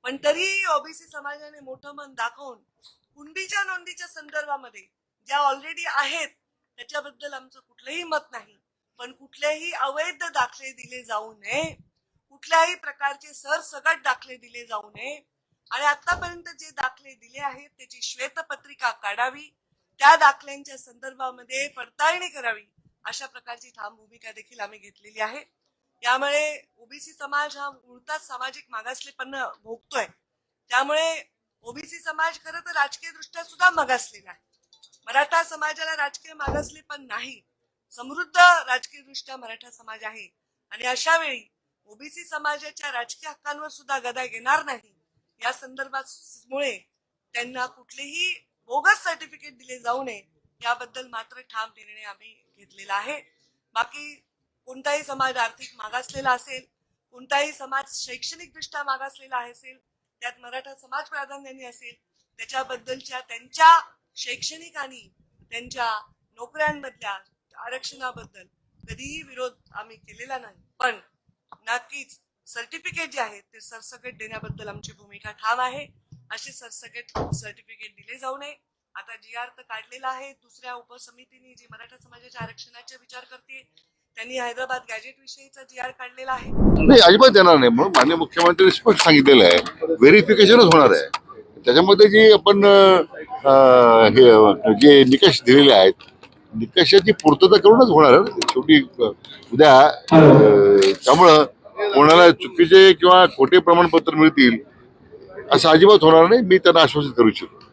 पण तरी ओबीसी समाजाने मोठं मन दाखवून कुणबीच्या नोंदीच्या संदर्भामध्ये ज्या ऑलरेडी आहेत त्याच्याबद्दल आमचं कुठलंही मत नाही, पण कुठलेही अवैध दाखले दिले जाऊ नये, कुठल्याही प्रकारचे सरसकट दाखले दिले जाऊ नये आणि आतापर्यंत जे दाखले दिले आहेत त्याची श्वेतपत्रिका काढावी, त्या दाखल्यांच्या संदर्भामध्ये पडताळणी करावी, अशा प्रकारची ठाम भूमिका देखील आम्ही घेतलेली आहे. यामुळे ओबीसी समाज हा मुळात सामाजिक मागासलेपणा भोगतोय. त्यामुळे ओबीसी समाज खरं तर राजकीय दृष्ट्या सुद्धा मागासलेला आहे. मराठा समाजाला राजकीय मागासलेपण नाही, समृद्ध राजकीय दृष्ट्या मराठा समाज आहे आणि अशा वेळी ओबीसी समाजाच्या राजकीय हक्कांवर सुद्धा गदा येणार नाही. या संदर्भामुळे त्यांना कुठलेही बोगस सर्टिफिकेट दिले जाऊ नये याबद्दल मात्र ठाम निर्णय आम्ही घेतलेला आहे. बाकी कोणताही समाज आर्थिक मागासलेला असेल, कोणताही समाज शैक्षणिक दृष्ट्या मागासलेला असेल, त्यात मराठा समाज प्राधान्याने असेल, त्याच्याबद्दलच्या त्यांच्या शैक्षणिक आणि त्यांच्या नोकऱ्यांमधल्या आरक्षणाबद्दल कधीही विरोध आम्ही केलेला नाही. पण नक्कीच सर्टिफिकेट जे आहेत ते सरसकट देण्याबद्दल आमची भूमिका ठाम आहे. असे सरसकट सर्टिफिकेट दिले जाऊ नये. आता GR तर काढलेला आहे. दुसऱ्या उपसमितीने जी मराठा समाजाच्या आरक्षणाचा विचार करते त्यांनी हैदराबाद गॅजेट विषयीचा GR काढलेला आहे. नाही, अजिबात देणार नाही म्हणून माननीय मुख्यमंत्री स्पष्ट सांगितलेलं आहे. व्हेरिफिकेशनच होणार आहे. त्याच्यामध्ये जे आपण हे जे निकष दिलेले आहेत निकषाची पूर्तता करूनच होणार आहे. शेवटी उद्या त्यामुळं कोणाला चुकीचे किंवा खोटे प्रमाणपत्र मिळतील असं अजिबात होणार नाही. मी त्यांना आश्वासित करू इच्छितो.